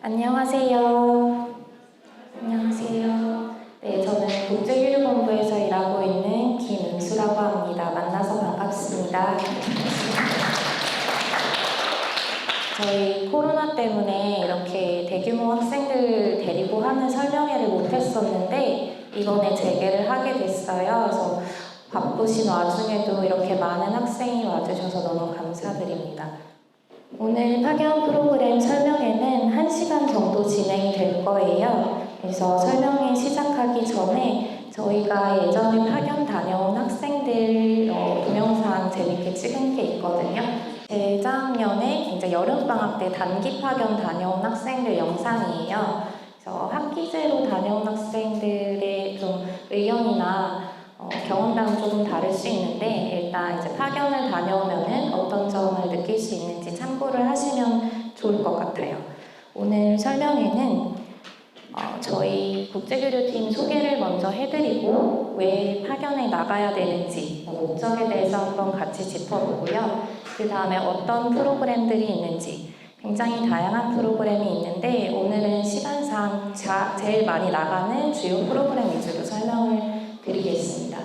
안녕하세요. 안녕하세요. 네, 저는 국제교류본부에서 일하고 있는 김은수라고 합니다. 만나서 반갑습니다. 저희 코로나 때문에 이렇게 대규모 학생들 데리고 하는 설명회를 못했었는데 이번에 재개를 하게 됐어요. 그래서 바쁘신 와중에도 이렇게 많은 학생이 와주셔서 너무 감사드립니다. 오늘 파견 프로그램 설명회는 1시간 정도 진행이 될 거예요. 그래서 설명회 시작하기 전에 저희가 예전에 파견 다녀온 학생들 동영상 재밌게 찍은 게 있거든요. 재작년에 이제 여름방학 때 단기 파견 다녀온 학생들 영상이에요. 그래서 학기제로 다녀온 학생들의 좀 의견이나 경험담은 조금 다를 수 있는데 일단 이제 파견을 다녀오면은 어떤 점을 느낄 수 있는지 참고를 하시면 좋을 것 같아요. 오늘 설명회는 저희 국제교류팀 소개를 먼저 해드리고 왜 파견에 나가야 되는지 목적에 대해서 한번 같이 짚어보고요. 그 다음에 어떤 프로그램들이 있는지 굉장히 다양한 프로그램이 있는데 오늘은 시간상 제일 많이 나가는 주요 프로그램 위주로 설명을 드리겠습니다.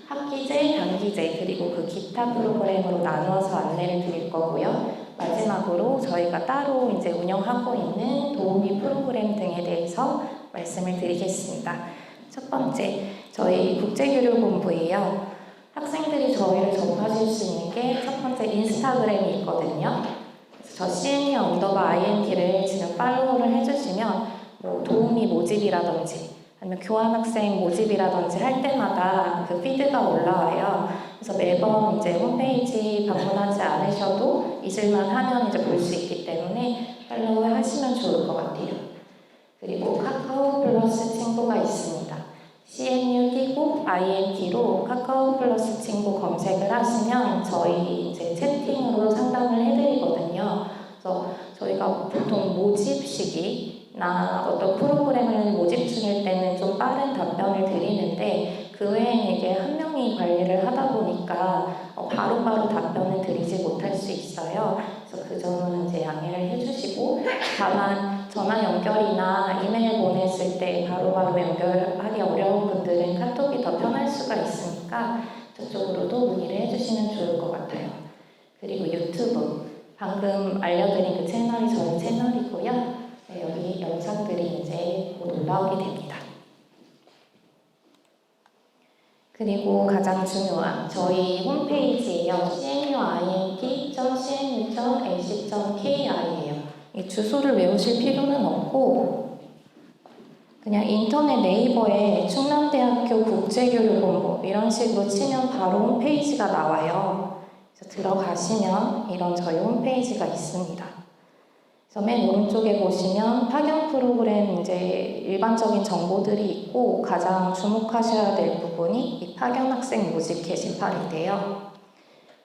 학기제, 단기제, 그리고 그 기타 프로그램으로 나누어서 안내를 드릴 거고요. 마지막으로 저희가 따로 이제 운영하고 있는 도우미 프로그램 등에 대해서 말씀을 드리겠습니다. 첫 번째, 저희 국제교류본부예요. 학생들이 저희를 접하실 수 있는 게 첫 번째 인스타그램이 있거든요. 저 CNU_INT를 지금 팔로우를 해주시면 도우미 모집이라든지 아니면 교환학생 모집이라든지 할 때마다 그 피드가 올라와요. 그래서 매번 이제 홈페이지 방문하지 않으셔도 잊을만 하면 이제 볼 수 있기 때문에 팔로우 하시면 좋을 것 같아요. 그리고 카카오 플러스 친구가 있습니다. CNU 띄고 INT로 카카오 플러스 친구 검색을 하시면 저희 이제 채팅으로 상담을 해드리거든요. 그래서 저희가 보통 모집 시기나 어떤 프로그램을 모집 중일 때는 좀 빠른 답변을 드리는데 그 외에는 이게 한 명이 관리를 하다 보니까 바로바로 답변을 드리지 못할 수 있어요. 그래서 그 점은 이제 양해를 해주시고 다만 전화 연결이나 이메일 보냈을 때 바로바로 연결하기 어려운 분들은 카톡이 더 편할 수가 있으니까 저쪽으로도 문의를 해주시면 좋을 것 같아요. 그리고 유튜브 방금 알려드린 그 채널이 저희 채널이고요. 네, 여기 영상들이 이제 곧 올라오게 됩니다. 그리고 가장 중요한 저희 홈페이지예요. cnuint.cnu.ac.kr이에요. 이 주소를 외우실 필요는 없고 그냥 인터넷 네이버에 충남대학교 국제교류본부 이런 식으로 치면 바로 홈페이지가 나와요. 그래서 들어가시면 이런 저희 홈페이지가 있습니다. 그래서 맨 오른쪽에 보시면 파견 프로그램 이제 일반적인 정보들이 있고 가장 주목하셔야 될 부분이 이 파견 학생 모집 게시판인데요.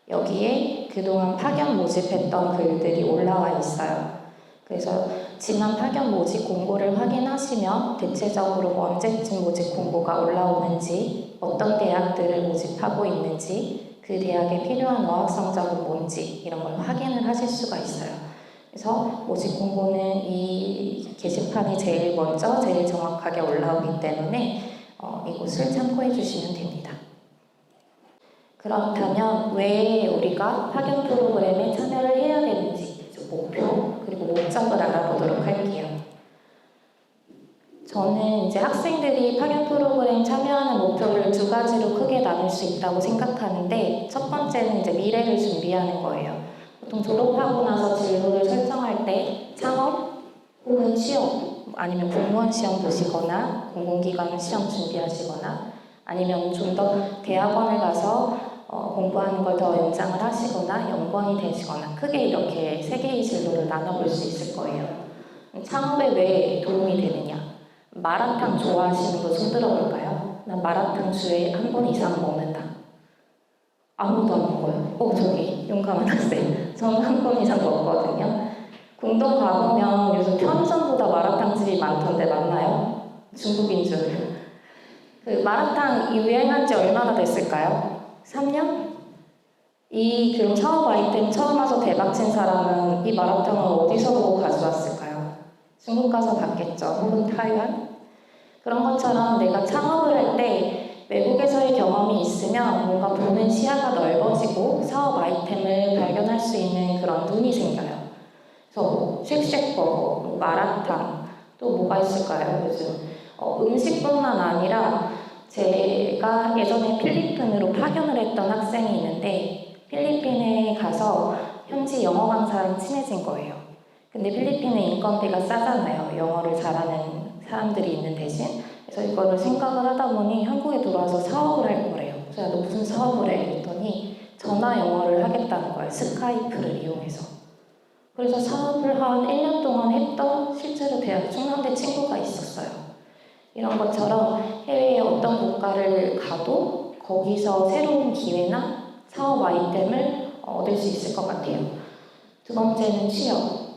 여기에 그동안 파견 모집했던 글들이 올라와 있어요. 그래서 지난 파견 모집 공고를 확인하시면 대체적으로 언제쯤 모집 공고가 올라오는지, 어떤 대학들을 모집하고 있는지, 그 대학에 필요한 어학 성적은 뭔지 이런 걸 확인을 하실 수가 있어요. 그래서 모집 공고는 이 게시판이 제일 먼저, 제일 정확하게 올라오기 때문에 이곳을 참고해 주시면 됩니다. 그렇다면 왜 우리가 파견 프로그램에 참여를 해야 되는지 목표 그리고 목적을 알아보도록 할게요. 저는 이제 학생들이 파견 프로그램 참여하는 목표를 두 가지로 크게 나눌 수 있다고 생각하는데 첫 번째는 이제 미래를 준비하는 거예요. 보통 졸업하고 나서 진로를 설정할 때 창업 혹은 취업 아니면 공무원 시험 보시거나 공공기관 시험 준비하시거나 아니면 좀 더 대학원을 가서 공부하는 걸 더 연장을 하시거나 연구원이 되시거나 크게 이렇게 세 개의 진로를 나눠볼 수 있을 거예요. 창업에 왜 도움이 되느냐? 마라탕 좋아하시는 분 손 들어볼까요? 난 마라탕 주에 한 번 이상 먹는다. 아무도 안 먹어요. 저기 용감한 학생. 저는 한 번 이상 먹거든요. 공동 가보면 요즘 편의점보다 마라탕 집이 많던데 맞나요? 중국인 줄. 그 마라탕 유행한 지 얼마나 됐을까요? 3년? 이 그럼 사업 아이템 처음 와서 대박친 사람은 이 마라탕을 어디서 보고 가져왔을까요? 중국 가서 봤겠죠. 혹은 타이완. 그런 것처럼 내가 창업을 할 때 외국에서의 경험이 있으면 뭔가 보는 시야가 넓어지고 사업 아이템을 발견할 수 있는 그런 눈이 생겨요. 그래서 뭐 쉑쉑버거, 마라탕, 또 뭐가 있을까요? 요즘 음식뿐만 아니라 제가 예전에 필리핀으로 파견을 했던 학생이 있는데 필리핀에 가서 현지 영어 강사랑 친해진 거예요. 근데 필리핀은 인건비가 싸잖아요. 영어를 잘하는 사람들이 있는 대신. 그래서 이거를 생각을 하다 보니 한국에 들어와서 사업을 할 거래요. 그래서 너 무슨 사업을 해? 그랬더니 전화 영어를 하겠다는 거예요. 스카이프를 이용해서. 그래서 사업을 한 1년 동안 했던 실제로 대학 충남대 친구가 있었어요. 이런 것처럼 해외에 어떤 국가를 가도 거기서 새로운 기회나 사업 아이템을 얻을 수 있을 것 같아요. 두 번째는 취업.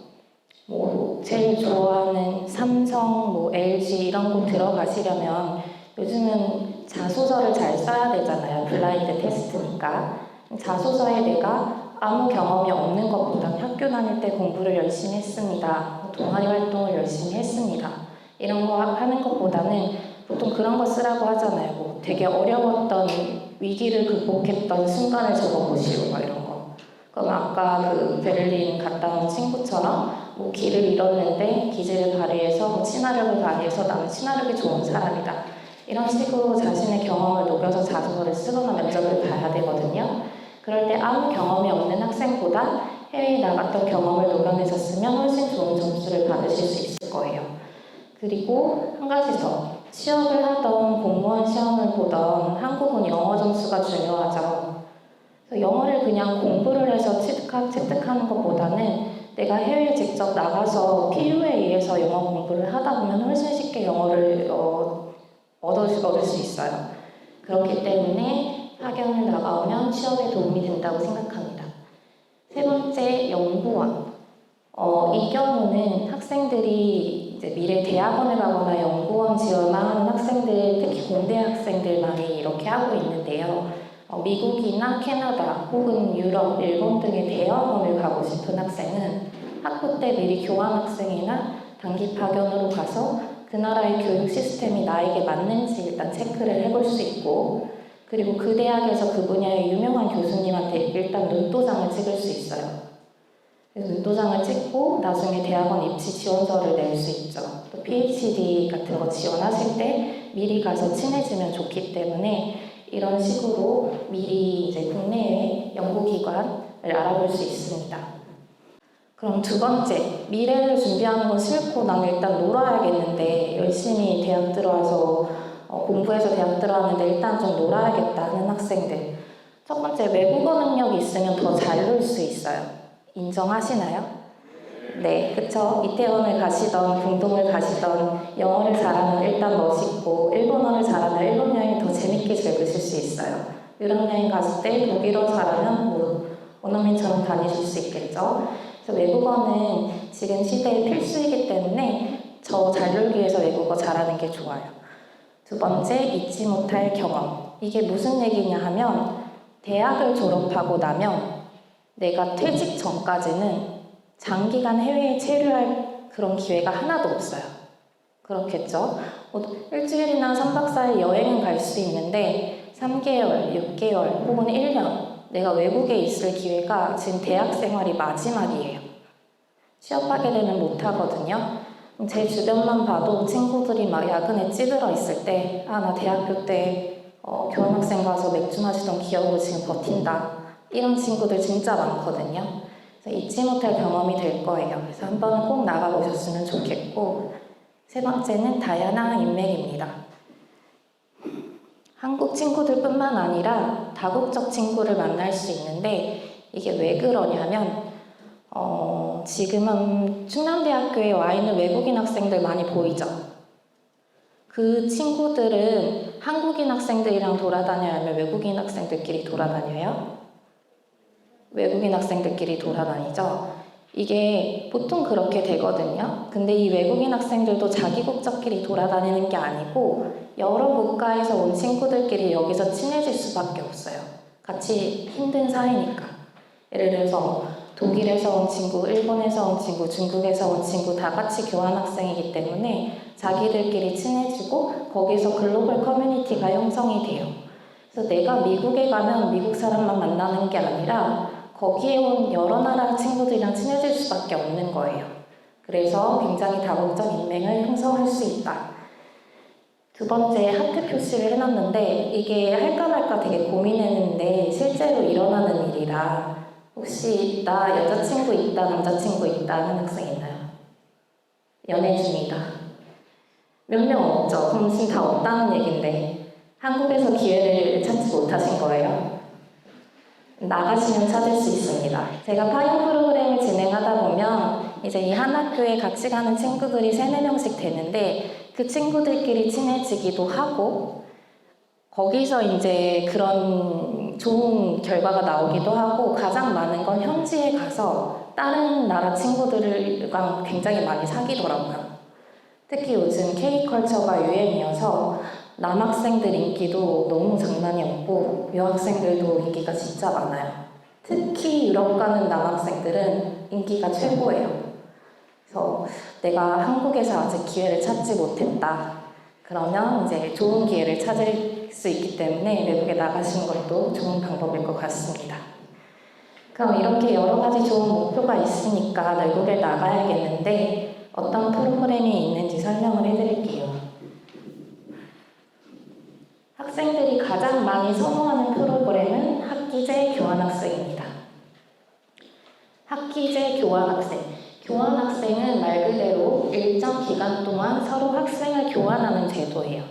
뭐 제일 좋아하는 삼성, 뭐 LG 이런 곳 들어가시려면 요즘은 자소서를 잘 써야 되잖아요. 블라인드 테스트니까. 자소서에 내가 아무 경험이 없는 것보다 학교 다닐 때 공부를 열심히 했습니다. 동아리 활동을 열심히 했습니다. 이런 거 하는 것보다는 보통 그런 거 쓰라고 하잖아요. 뭐 되게 어려웠던 위기를 극복했던 순간을 적어보시오. 막 이런 거. 그럼 아까 그 베를린 갔다 온 친구처럼 뭐 길을 잃었는데 기질을 발휘해서 뭐 친화력을 발휘해서 나는 친화력이 좋은 사람이다. 이런 식으로 자신의 경험을 녹여서 자소서를 쓰거나 면접을 봐야 되거든요. 그럴 때 아무 경험이 없는 학생보다 해외에 나갔던 경험을 녹여내서 쓰면 훨씬 좋은 점수를 받으실 수 있을 거예요. 그리고 한 가지 더. 취업을 하던 공무원 시험을 보던 한국은 영어 점수가 중요하죠. 그래서 영어를 그냥 공부를 해서 습득하는 것보다는 내가 해외에 직접 나가서 필요에 의해서 영어 공부를 하다 보면 훨씬 쉽게 영어를 얻을 수 있어요. 그렇기 때문에 학연을 나가면 취업에 도움이 된다고 생각합니다. 세 번째, 연구원. 이 경우는 학생들이 이제 미래 대학원을 가거나 연구원 지원을 하는 학생들, 특히 공대 학생들 많이 이렇게 하고 있는데요. 미국이나 캐나다 혹은 유럽, 일본 등의 대학원을 가고 싶은 학생은 학부 때 미리 교환학생이나 단기 파견으로 가서 그 나라의 교육 시스템이 나에게 맞는지 일단 체크를 해볼 수 있고 그리고 그 대학에서 그 분야의 유명한 교수님한테 일단 눈도장을 찍을 수 있어요. 그래서 눈도장을 찍고 나중에 대학원 입시 지원서를 낼 수 있죠. 또 PhD 같은 거 지원하실 때 미리 가서 친해지면 좋기 때문에 이런 식으로 미리 이제 국내외 연구기관을 알아볼 수 있습니다. 그럼 두 번째, 미래를 준비하는 건 싫고 나는 일단 놀아야겠는데 열심히 대학 들어와서 공부해서 대학 들어왔는데 일단 좀 놀아야겠다 하는 학생들. 첫 번째, 외국어 능력이 있으면 더 잘 놀 수 있어요. 인정하시나요? 네, 그쵸. 이태원을 가시던 중동을 가시던 영어를 잘하면 일단 멋있고 일본어를 잘하면 일본 여행 더 재밌게 즐기실 수 있어요. 유럽 여행 갔을 때 독일어 잘하면 뭐 원어민처럼 다니실 수 있겠죠. 그래서 외국어는 지금 시대의 필수이기 때문에 저 잘 놀기 위해서 외국어 잘하는 게 좋아요. 두 번째, 잊지 못할 경험. 이게 무슨 얘기냐 하면 대학을 졸업하고 나면 내가 퇴직 전까지는 장기간 해외에 체류할 그런 기회가 하나도 없어요. 그렇겠죠? 일주일이나 3박 4일 여행은 갈 수 있는데 3개월, 6개월 혹은 1년 내가 외국에 있을 기회가 지금 대학 생활이 마지막이에요. 취업하게 되면 못하거든요. 제 주변만 봐도 친구들이 막 야근에 찌들어 있을 때 나 대학교 때 교환학생 가서 맥주 마시던 기억으로 지금 버틴다. 이런 친구들 진짜 많거든요. 그래서 잊지 못할 경험이 될 거예요. 그래서 한번 꼭 나가보셨으면 좋겠고 세 번째는 다양한 인맥입니다. 한국 친구들뿐만 아니라 다국적 친구를 만날 수 있는데 이게 왜 그러냐면 지금은 충남대학교에 와 있는 외국인 학생들 많이 보이죠? 그 친구들은 한국인 학생들이랑 돌아다녀야 하면 외국인 학생들끼리 돌아다녀요? 외국인 학생들끼리 돌아다니죠? 이게 보통 그렇게 되거든요. 근데 이 외국인 학생들도 자기 국적끼리 돌아다니는 게 아니고 여러 국가에서 온 친구들끼리 여기서 친해질 수밖에 없어요. 같이 힘든 사이니까. 예를 들어서 독일에서 온 친구, 일본에서 온 친구, 중국에서 온 친구 다 같이 교환학생이기 때문에 자기들끼리 친해지고 거기서 글로벌 커뮤니티가 형성이 돼요. 그래서 내가 미국에 가면 미국 사람만 만나는 게 아니라 거기에 온 여러 나라 친구들이랑 친해질 수밖에 없는 거예요. 그래서 굉장히 다국적 인맥을 형성할 수 있다. 두 번째, 하트 표시를 해놨는데 이게 할까 말까 되게 고민했는데 실제로 일어나는 일이라 혹시 나 여자친구 있다, 남자친구 있다 하는 학생 있나요? 연애 중이다. 몇 명 없죠? 그럼 지금 다 없다는 얘긴데 한국에서 기회를 찾지 못하신 거예요? 나가시면 찾을 수 있습니다. 제가 파견 프로그램을 진행하다 보면 이제 이 한 학교에 같이 가는 친구들이 3, 4명씩 되는데 그 친구들끼리 친해지기도 하고 거기서 이제 그런 좋은 결과가 나오기도 하고 가장 많은 건 현지에 가서 다른 나라 친구들과 굉장히 많이 사귀더라고요. 특히 요즘 K컬처가 유행이어서 남학생들 인기도 너무 장난이 없고 여학생들도 인기가 진짜 많아요. 특히 유럽 가는 남학생들은 인기가 최고예요. 그래서 내가 한국에서 아직 기회를 찾지 못했다. 그러면 이제 좋은 기회를 찾을 수 있기 때문에 외국에 나가시는 것도 좋은 방법일 것 같습니다. 그럼 이렇게 여러 가지 좋은 목표가 있으니까 외국에 나가야겠는데 어떤 프로그램이 있는지 설명을 해드릴게요. 학생들이 가장 많이 선호하는 프로그램은 학기제 교환학생입니다. 학기제 교환학생. 교환학생은 말 그대로 일정 기간 동안 서로 학생을 교환하는 제도예요.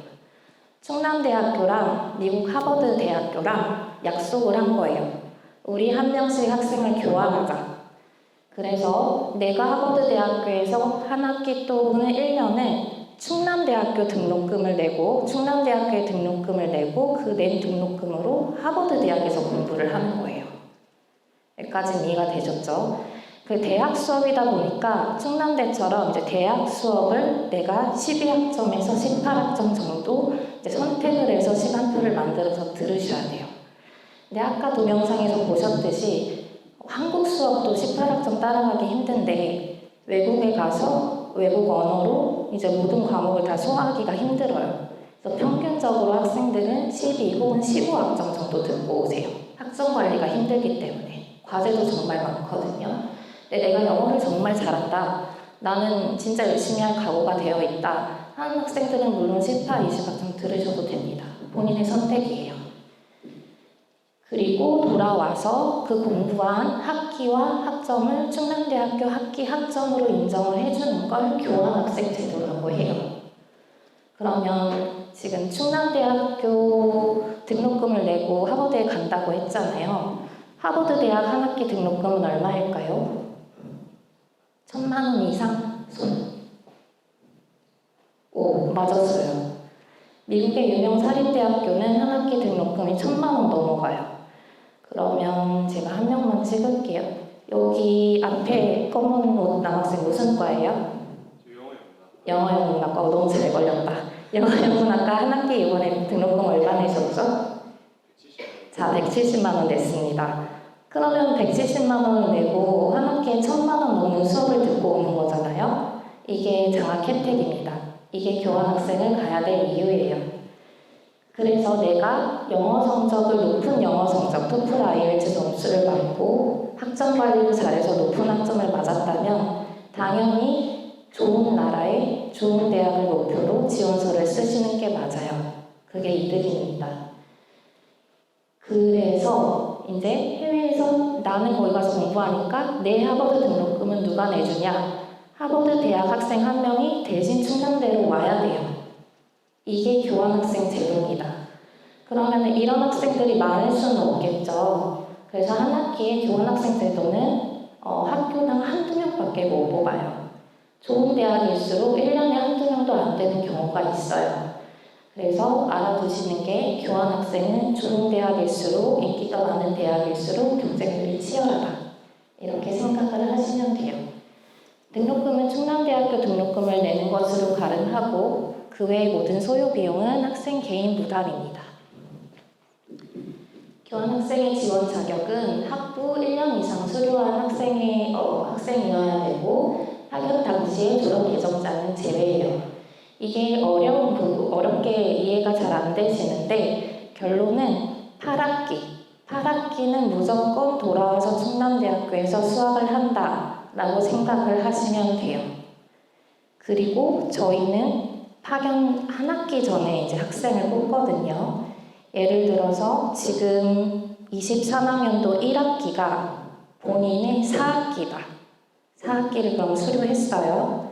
충남대학교랑 미국 하버드 대학교랑 약속을 한 거예요. 우리 한 명씩 학생을 교환하자. 그래서 내가 하버드 대학교에서 한 학기 또는 1년을 충남대학교 등록금을 내고 충남대학교에 등록금을 내고 그 낸 등록금으로 하버드 대학에서 공부를 하는 거예요. 여기까지 이해가 되셨죠? 그 대학 수업이다 보니까 충남대처럼 이제 대학 수업을 내가 12학점에서 18학점 정도 이제 선택을 해서 시간표를 만들어서 들으셔야 돼요. 근데 아까 동영상에서 보셨듯이 한국 수업도 18학점 따라가기 힘든데 외국에 가서 외국 언어로 이제 모든 과목을 다 소화하기가 힘들어요. 그래서 평균적으로 학생들은 12 혹은 15학점 정도 듣고 오세요. 학점 관리가 힘들기 때문에. 과제도 정말 많거든요. 근데 내가 영어를 정말 잘한다. 나는 진짜 열심히 할 각오가 되어 있다. 하는 학생들은 물론 18, 20학점 들으셔도 됩니다. 본인의 선택이에요. 그리고 돌아와서 그 공부한 학기와 학점을 충남대학교 학기 학점으로 인정을 해주는 걸 교환학생 제도라고 해요. 그러면 지금 충남대학교 등록금을 내고 하버드에 간다고 했잖아요. 하버드 대학 한 학기 등록금은 얼마일까요? 1,000만 원 이상? 오, 맞았어요. 미국의 유명 사립대학교는 한 학기 등록금이 1,000만 원 넘어가요. 그러면 제가 한 명만 찍을게요. 여기 앞에 검은 옷 남학생 무슨 과예요? 영어영문학과. 너무 잘 걸렸다. 영어영문학과 한 학기 이번에 등록금 얼마 내셨죠? 자, 170만 원 냈습니다. 그러면 170만 원을 내고 한 학기에 1,000만 원 넘는 수업을 듣고 오는 거잖아요. 이게 장학 혜택입니다. 이게 교환학생을 가야 될 이유예요. 그래서 내가 영어 성적을 높은 영어 성적, 토플 IELTS 점수를 받고 학점 관리를 잘해서 높은 학점을 맞았다면 당연히 좋은 나라에 좋은 대학을 목표로 지원서를 쓰시는 게 맞아요. 그게 이득입니다. 그래서 이제 해외에서 나는 거기 가서 공부하니까 내 하버드 등록금은 누가 내주냐? 하버드 대학 학생 한 명이 대신 충남대로 와야 돼요. 이게 교환학생 제도입니다. 그러면 이런 학생들이 많을 수는 없겠죠. 그래서 한 학기에 교환학생 제도는 학교당 한두 명밖에 못 뽑아요. 좋은 대학일수록 1년에 한두 명도 안 되는 경우가 있어요. 그래서 알아두시는 게 교환학생은 좋은 대학일수록 인기가 많은 대학일수록 경쟁률이 치열하다. 이렇게 생각을 하시면 돼요. 등록금은 충남대학교 등록금을 내는 것으로 가름하고 그 외의 모든 소요 비용은 학생 개인 부담입니다. 교환학생의 지원 자격은 학부 1년 이상 수료한 학생이어야 되고 학연 당시의 졸업 예정자는 제외예요. 이게 어렵게 이해가 잘 안 되시는데 결론은 8학기는 무조건 돌아와서 충남대학교에서 수학을 한다라고 생각을 하시면 돼요. 그리고 저희는 파견 한 학기 전에 이제 학생을 뽑거든요. 예를 들어서 지금 23학년도 1학기가 본인의 4학기다. 4학기를 그럼 수료했어요.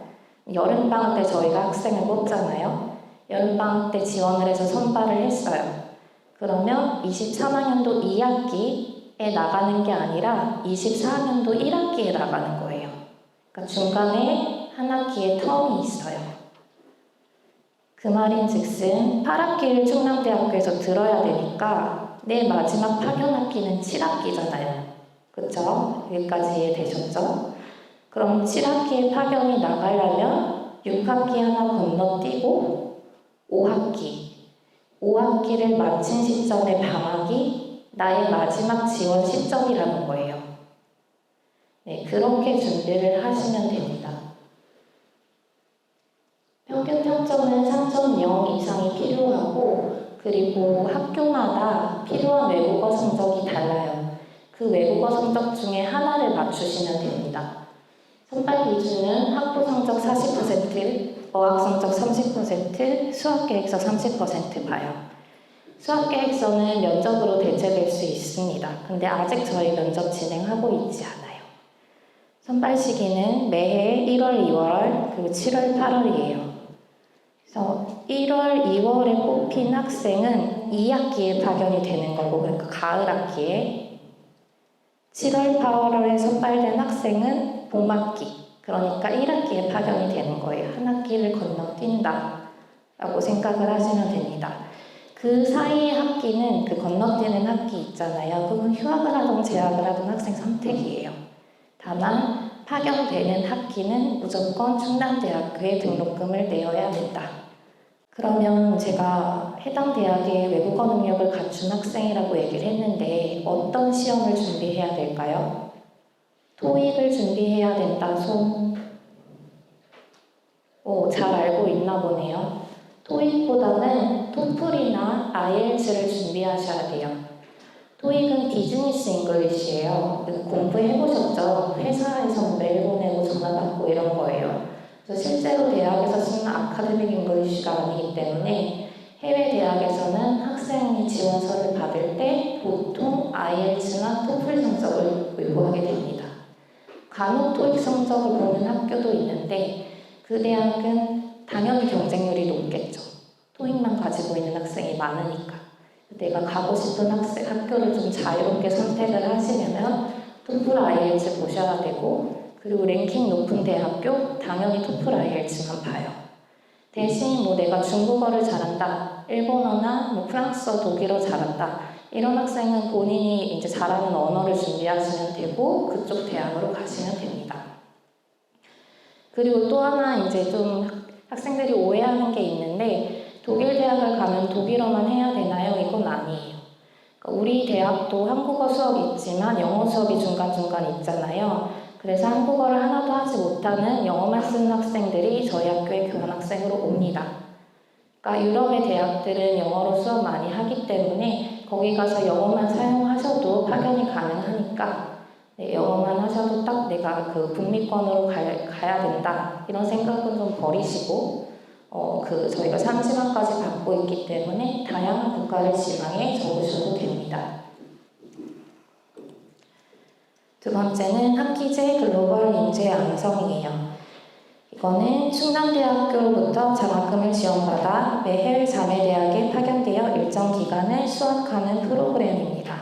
여름방학 때 저희가 학생을 뽑잖아요. 여름방학 때 지원을 해서 선발을 했어요. 그러면 23학년도 2학기에 나가는 게 아니라 24학년도 1학기에 나가는 거예요. 그러니까 중간에 한 학기의 텀이 있어요. 그 말인즉슨 8학기를 충남대학교에서 들어야 되니까 내 마지막 파견학기는 7학기잖아요. 그쵸? 여기까지 이해되셨죠? 그럼 7학기에 파견이 나가려면 6학기 하나 건너뛰고 5학기를 마친 시점의 방학이 나의 마지막 지원 시점이라는 거예요. 네, 그렇게 준비를 하시면 됩니다. 평균 평점은 3.0 이상이 필요하고 그리고 학교마다 필요한 외국어 성적이 달라요. 그 외국어 성적 중에 하나를 맞추시면 됩니다. 선발 기준은 학부 성적 40%, 어학 성적 30%, 수학 계획서 30% 봐요. 수학 계획서는 면접으로 대체될 수 있습니다. 근데 아직 저희 면접 진행하고 있지 않아요. 선발 시기는 매해 1월, 2월, 그리고 7월, 8월이에요. 그래서 1월, 2월에 뽑힌 학생은 2학기에 파견이 되는 거고, 그러니까 가을 학기에 7월, 8월에 선발된 학생은 봄학기, 그러니까 1학기에 파견이 되는 거예요. 한 학기를 건너뛴다 라고 생각을 하시면 됩니다. 그 사이의 학기는 그 건너뛰는 학기 있잖아요. 그건 휴학을 하든 재학을 하든 학생 선택이에요. 다만 파견되는 학기는 무조건 충남대학교에 등록금을 내어야 된다. 그러면 제가 해당 대학의 외국어 능력을 갖춘 학생이라고 얘기를 했는데 어떤 시험을 준비해야 될까요? 토익을 준비해야 된다. 잘 알고 있나 보네요. 토익보다는 토플이나 IELTS를 준비하셔야 돼요. 토익은 비즈니스 잉글리시예요. 공부해보셨죠? 회사에서 메일 보내고 전화 받고 이런 거예요. 그래서 실제로 대학에서 쓰는 아카데믹 잉글리시가 아니기 때문에 해외 대학에서는 학생이 지원서를 받을 때 보통 IELTS나 토플 성적을 요구하게 됩니다. 간혹 토익 성적을 보는 학교도 있는데 그 대학은 당연히 경쟁률이 높겠죠. 토익만 가지고 있는 학생이 많으니까. 내가 가고 싶은 학교를 좀 자유롭게 선택을 하시려면 토플 IELTS 보셔야 되고 그리고 랭킹 높은 대학교 당연히 토플 IELTS만 봐요. 대신 내가 중국어를 잘한다, 일본어나 프랑스어, 독일어 잘한다 이런 학생은 본인이 이제 잘하는 언어를 준비하시면 되고 그쪽 대학으로 가시면 됩니다. 그리고 또 하나 이제 좀 학생들이 오해하는 게 있는데 독일 대학을 가면 독일어만 해야 되나요? 이건 아니에요. 그러니까 우리 대학도 한국어 수업이 있지만 영어 수업이 중간중간 있잖아요. 그래서 한국어를 하나도 하지 못하는 영어만 쓰는 학생들이 저희 학교에 교환학생으로 옵니다. 그러니까 유럽의 대학들은 영어로 수업 많이 하기 때문에 거기 가서 영어만 사용하셔도 파견이 가능하니까 영어만 하셔도 딱 내가 그 북미권으로 가야 된다 이런 생각은 좀 버리시고 저희가 3지망까지 받고 있기 때문에 다양한 국가를 지망해 적으셔도 됩니다. 두 번째는 학기제 글로벌 인재 양성이에요. 이거는 충남대학교로부터 장학금을 지원받아 매 해외 자매대학에 파견되어 일정 기간을 수학하는 프로그램입니다.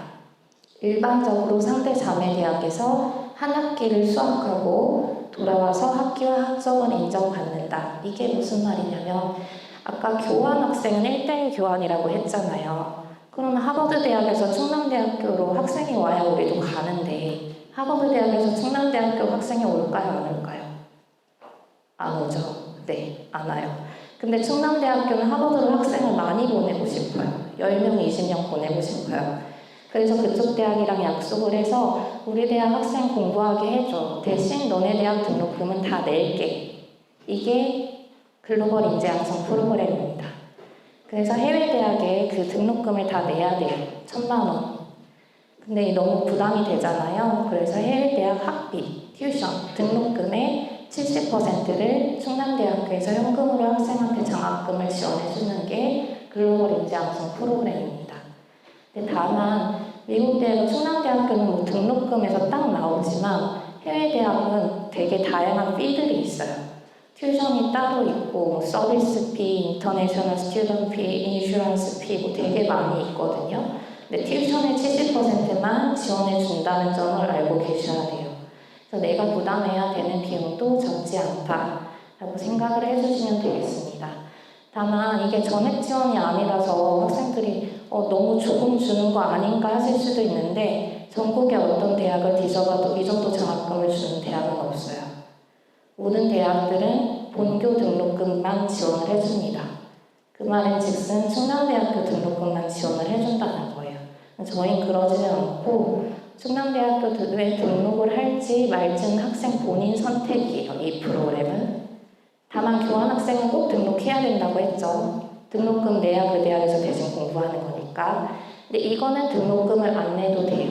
일반적으로 상대 자매대학에서 한 학기를 수학하고 돌아와서 학기와 학점을 인정받는다. 이게 무슨 말이냐면 아까 교환학생은 1대1 교환이라고 했잖아요. 그러면 하버드 대학에서 충남대학교로 학생이 와야 우리도 가는데 하버드 대학에서 충남대학교 학생이 올까요? 안 올까요? 안 오죠. 네, 안 와요. 근데 충남대학교는 하버드로 학생을 많이 보내고 싶어요. 10명, 20명 보내고 싶어요. 그래서 그쪽 대학이랑 약속을 해서 우리 대학 학생 공부하게 해줘. 대신 너네 대학 등록금은 다 낼게. 이게 글로벌 인재 양성 프로그램입니다. 그래서 해외 대학에 그 등록금을 다 내야 돼요. 1,000만 원. 근데 너무 부담이 되잖아요. 그래서 해외 대학 학비, 튜션, 등록금의 70%를 충남대학교에서 현금으로 학생한테 장학금을 지원해주는 게 글로벌 인재 양성 프로그램입니다. 근데 다만 미국 대학은 충남대학교는 뭐 등록금에서 딱 나오지만 해외 대학은 되게 다양한 피들이 있어요. 튜션이 따로 있고 뭐 서비스 피, 인터내셔널 스튜던트 피, 인슈런스 피 뭐 되게 많이 있거든요. 근데 튜션의 70%만 지원해 준다는 점을 알고 계셔야 돼요. 그래서 내가 부담해야 되는 비용도 적지 않다라고 생각을 해주시면 되겠습니다. 다만 이게 전액 지원이 아니라서 학생들이 너무 조금 주는 거 아닌가 하실 수도 있는데 전국의 어떤 대학을 뒤져봐도 이 정도 장학금을 주는 대학은 없어요. 모든 대학들은 본교 등록금만 지원을 해줍니다. 그 말은 즉슨 충남대학교 등록금만 지원을 해준다는 거예요. 저희는 그러지는 않고 충남대학교에 등록을 할지 말지는 학생 본인 선택이에요. 이 프로그램은. 다만 교환학생은 꼭 등록해야 된다고 했죠. 등록금 내야 그 대학에서 대신 공부하는 거니까. 근데 이거는 등록금을 안 내도 돼요.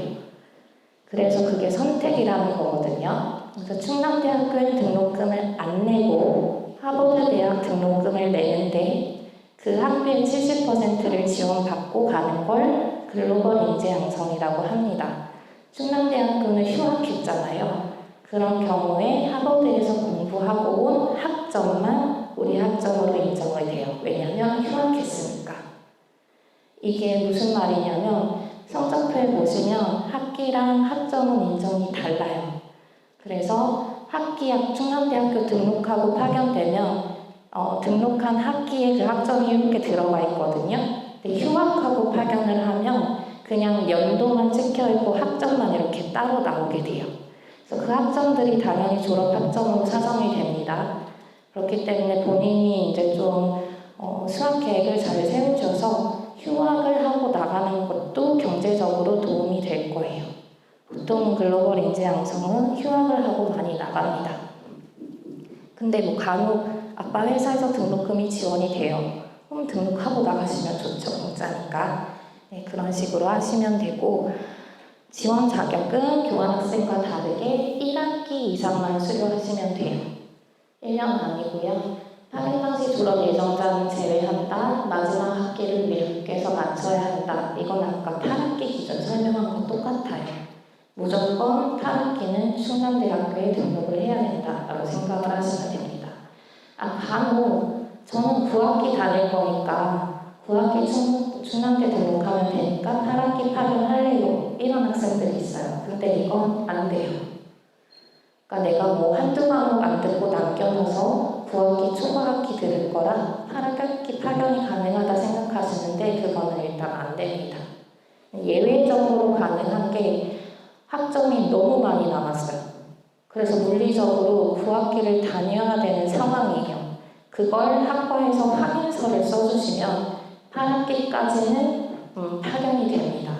그래서 그게 선택이라는 거거든요. 그래서 충남대학교엔 등록금을 안 내고 하버드 대학 등록금을 내는데 그 학비의 70%를 지원받고 가는 걸 글로벌 인재 양성이라고 합니다. 충남대학교는 휴학했잖아요. 그런 경우에 하버드에서 공부하고 온 학점만 우리 학점으로 인정이 돼요. 왜냐하면 휴학했으니까. 이게 무슨 말이냐면 성적표에 보시면 학기랑 학점은 인정이 달라요. 그래서 학기약 충남대학교 등록하고 파견되면 등록한 학기에 그 학점이 이렇게 들어가 있거든요. 근데 휴학하고 파견을 하면 그냥 연도만 찍혀있고 학점만 이렇게 따로 나오게 돼요. 그래서 그 학점들이 당연히 졸업 학점으로 사정이 됩니다. 그렇기 때문에 본인이 이제 좀 수학 계획을 잘 세우셔서 휴학을 하고 나가는 것도 경제적으로 도움이 될 거예요. 보통 글로벌 인재 양성은 휴학을 하고 많이 나갑니다. 근데 뭐 간혹 아빠 회사에서 등록금이 지원이 돼요. 그럼 등록하고 나가시면 좋죠. 공짜니까. 네, 그런 식으로 하시면 되고 지원 자격은 교환학생과 다르게 1학기 이상만 수료하시면 돼요. 1년 아니고요. 파견 당시 졸업 예정자는 제외한다. 마지막 학기를 미국에서 마쳐야 한다. 이건 아까 8학기 기준 설명한 거 똑같아요. 무조건 8학기는 충남대학교에 등록을 해야 된다라고 생각을 하시면 됩니다. 간혹 저는 9학기 다닐 거니까 9학기 충남대 등록하면 되니까 8학기 파견할래요. 이런 학생들이 있어요. 근데 이건 안 돼요. 그러니까 내가 뭐 한두 과목 안 듣고 남겨놔서 9학기 초과학기 들을 거라 8학기 파견이 가능하다 생각하시는데 그거는 일단 안 됩니다. 예외적으로 가능한 게 학점이 너무 많이 남았어요. 그래서 물리적으로 9학기를 다녀야 되는 상황이에요. 그걸 학과에서 확인서를 써주시면 8학기까지는 파견이 됩니다.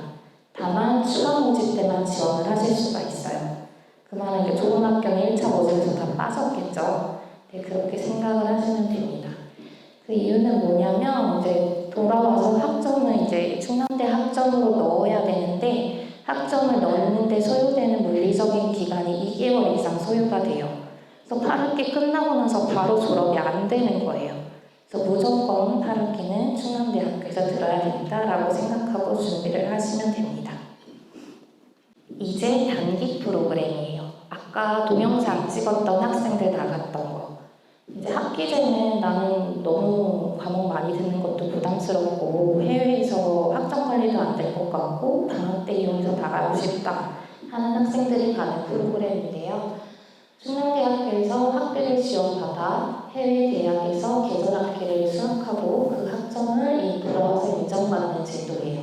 다만 추가 모집 때만 지원을 하실 수가 있어요. 그 말은 좋은 학교는 1차 모집에서 다 빠졌겠죠. 네, 그렇게 생각을 하시면 됩니다. 그 이유는 뭐냐면 이제 돌아와서 학점을 이제 충남대 학점으로 넣어야 되는데 학점을 넣는데 소요되는 물리적인 기간이 2개월 이상 소요가 돼요. 그래서 8학기 끝나고 나서 바로 졸업이 안 되는 거예요. 그래서 무조건 8학기는 충남대학교에서 들어야 된다라고 생각하고 준비를 하시면 됩니다. 이제 단기 프로그램이에요. 아까 동영상 찍었던 학생들 나갔던 거. 이제 학기제는 나는 너무 과목 많이 듣는 것도 부담스럽고 해외에서 학점 관리도 안 될 것 같고 방학 때 이용해서 나가고 싶다 하는 학생들이 가는 프로그램인데요. 충남대학교에서 학비를 지원받아 해외 대학에서 계절학기를 수학하고 그 학점을 돌아와서 인정받는 제도예요.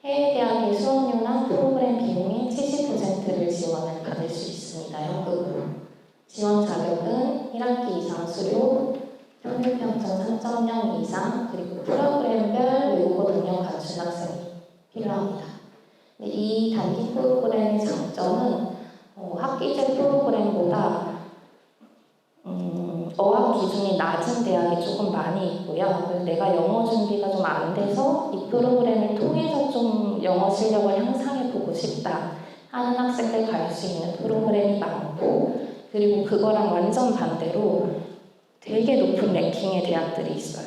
해외 대학의 수업료나 프로그램 비용의 70%를 지원을 받을 수 있습니다. 현금으로. 지원 자격은 1학기 이상 수료, 평균 평점 3.0 이상, 그리고 프로그램별 외국어 능력 갖춘 학생이 필요합니다. 이 단기 프로그램의 장점은 학기제 프로그램보다 어학 기준이 낮은 대학이 조금 많이 있고요. 그래서 내가 영어 준비가 좀 안 돼서 이 프로그램을 통해서 좀 영어 실력을 향상해 보고 싶다 하는 학생들 갈 수 있는 프로그램이 많고, 그리고 그거랑 완전 반대로 되게 높은 랭킹의 대학들이 있어요.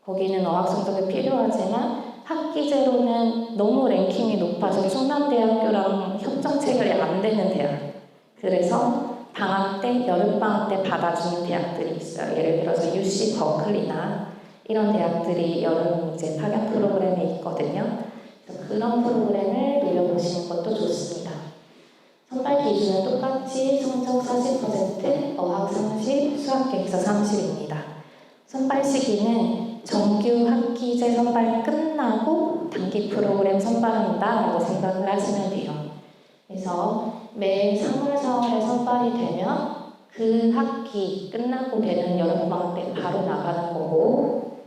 거기는 어학 성적이 필요하지만 학기제로는 너무 랭킹이 높아서 충남대학교랑 협정 체결이 안 되는 대학. 그래서 방학 때, 여름방학 때 받아주는 대학들이 있어요. 예를 들어서 UC 버클리나 이런 대학들이 여름 이제 파견 프로그램에 있거든요. 그래서 그런 프로그램을 노려보시는 것도 좋습니다. 선발 기준은 똑같이 성적 40%, 어학 30, 수학 계획서 30입니다. 선발 시기는 정규 학기제 선발 끝나고 단기 프로그램 선발한다라고 생각을 하시면 돼요. 그래서 매 3월, 4월에 선발이 되면 그 학기 끝나고 되는 여름방학 때 바로 나가는 거고,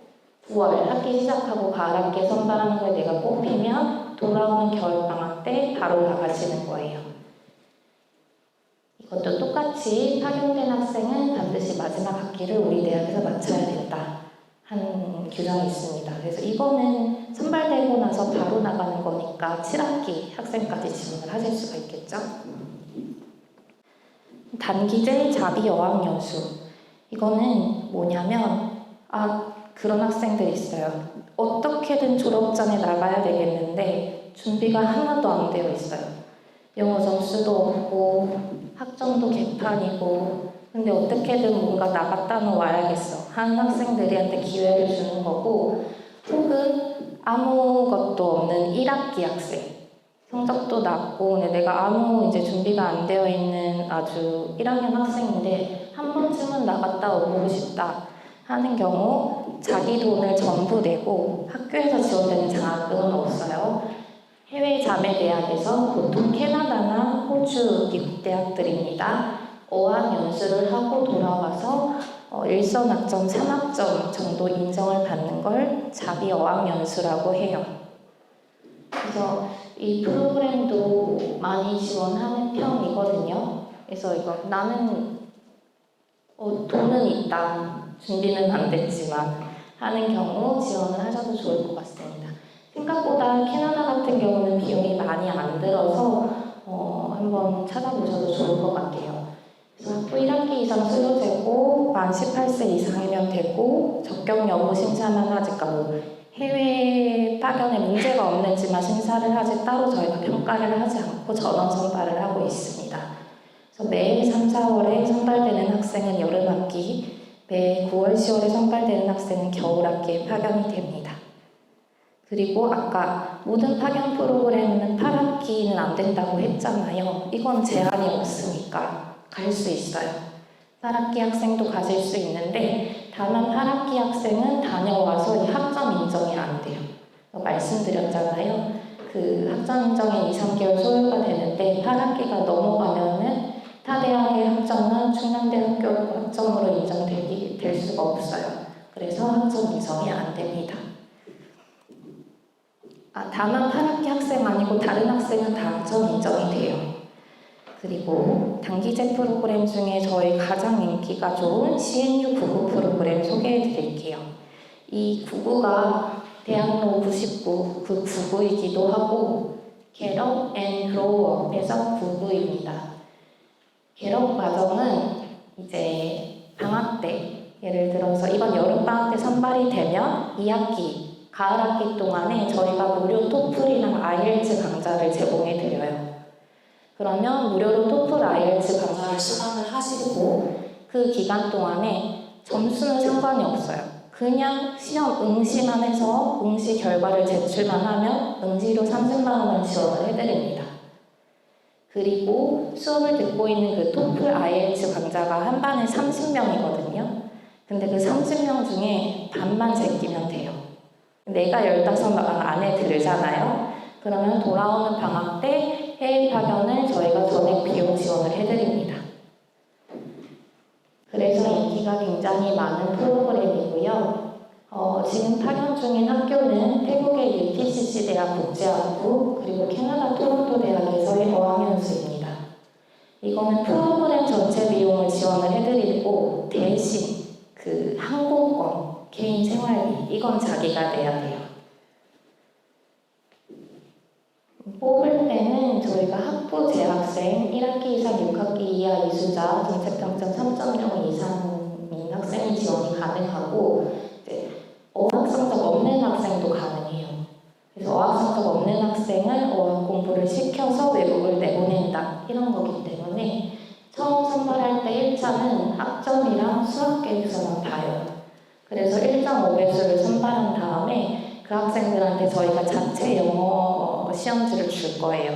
9월 학기 시작하고 가을학기에 선발하는 걸 내가 뽑히면 돌아오는 겨울방학 때 바로 나가시는 거예요. 이것도 똑같이 파견된 학생은 반드시 마지막 학기를 우리 대학에서 마쳐야 된다 하는 규정이 있습니다. 그래서 이거는 선발되고 나서 바로 나가는 거니까 7학기 학생까지 지원을 하실 수가 있겠죠. 단기제 자비 어학연수, 이거는 뭐냐면 그런 학생들이 있어요. 어떻게든 졸업전에 나가야 되겠는데 준비가 하나도 안 되어 있어요. 영어 점수도 없고 학점도 개판이고, 근데 어떻게든 뭔가 나갔다는 와야겠어 하는 학생들한테 기회를 주는 거고, 혹은 아무것도 없는 1학기 학생, 성적도 낮고 근데 내가 아무 이제 준비가 안 되어 있는 아주 1학년 학생인데 한 번쯤은 나갔다 오고 싶다 하는 경우 자기 돈을 전부 내고 학교에서 지원되는 장학금은 없어요. 해외 자매 대학에서 보통 캐나다나 호주, 미국 대학들입니다. 어학 연수를 하고 돌아와서 일선 학점, 3학점 정도 인정을 받는 걸 자비 어학 연수라고 해요. 그래서 이 프로그램도 많이 지원하는 편이거든요. 그래서 이거 나는 돈은 있다, 준비는 안 됐지만 하는 경우 지원을 하셔도 좋을 것 같습니다. 생각보다 캐나다 같은 경우는 비용이 많이 안 들어서 한번 찾아보셔도 좋을 것 같아요. 그래서 학부 1학기 이상 수료되고 만 18세 이상이면 되고 적격 여부 심사만 하지, 해외 파견에 문제가 없는지만 심사를 하지 따로 저희가 평가를 하지 않고 전원 선발을 하고 있습니다. 그래서 매 3, 4월에 선발되는 학생은 여름학기, 매 9월, 10월에 선발되는 학생은 겨울학기에 파견이 됩니다. 그리고 아까 모든 파견 프로그램은 8학기는 안 된다고 했잖아요. 이건 제한이 없으니까 갈 수 있어요. 8학기 학생도 가실 수 있는데 다만 8학기 학생은 다녀와서 이 학점 인정이 안 돼요. 말씀드렸잖아요. 그 학점 인정이 2, 3개월 소요가 되는데 8학기가 넘어가면은 타 대학의 학점은 충남대학교 학점으로 인정될 수가 없어요. 그래서 학점 인정이 안 됩니다. 다만 8학기 학생 아니고 다른 학생은 다 학점 인정이 돼요. 그리고 단기제 프로그램 중에 저희 가장 인기가 좋은 CNU 99 프로그램 소개해 드릴게요. 이 99가 대학로 99, 그 99이기도 하고 겟업 앤 그로우업에서 99입니다. 겟업 과정은 이제 방학 때, 예를 들어서 이번 여름방학 때 선발이 되면 2학기 가을 학기 동안에 저희가 무료 토플이나 IELTS 강좌를 제공해 드려요. 그러면 무료로 토플 IELTS 강좌를 수강을 하시고 그 기간 동안에 점수는 상관이 없어요. 그냥 시험 응시만 해서 응시 결과를 제출만 하면 응시료 30만 원을 지원을 해드립니다. 그리고 수업을 듣고 있는 그 토플 IELTS 강좌가 한 반에 30명이거든요. 근데 그 30명 중에 반만 제끼면 돼요. 내가 15명 안에 들잖아요. 그러면 돌아오는 방학 때 해외 파견을 저희가 전액 비용 지원을 해드립니다. 그래서 인기가 굉장히 많은 프로그램이고요. 지금 파견 중인 학교는 태국의 UTCC 대학 국제학부 그리고 캐나다 토론토 대학에서의 어학연수입니다. 이거는 프로그램 전체 비용을 지원을 해드리고 대신 그 항공권, 개인 생활비 이건 자기가 내야 돼요. 뽑을 때는 저희가 학부 재학생 1학기 이상 6학기 이하 이수자 정책평점 3.0 이상인 학생이 지원이 가능하고 어학 성적 없는 학생도 가능해요. 그래서 어학 성적 없는 학생은 어학 공부를 시켜서 외국을 내보낸다 이런 거기 때문에 처음 선발할 때 1차는 학점이랑 수학 계획서만 봐요. 그래서 1.5배수를 선발한 다음에 그 학생들한테 저희가 자체 영어 시험지를 줄 거예요.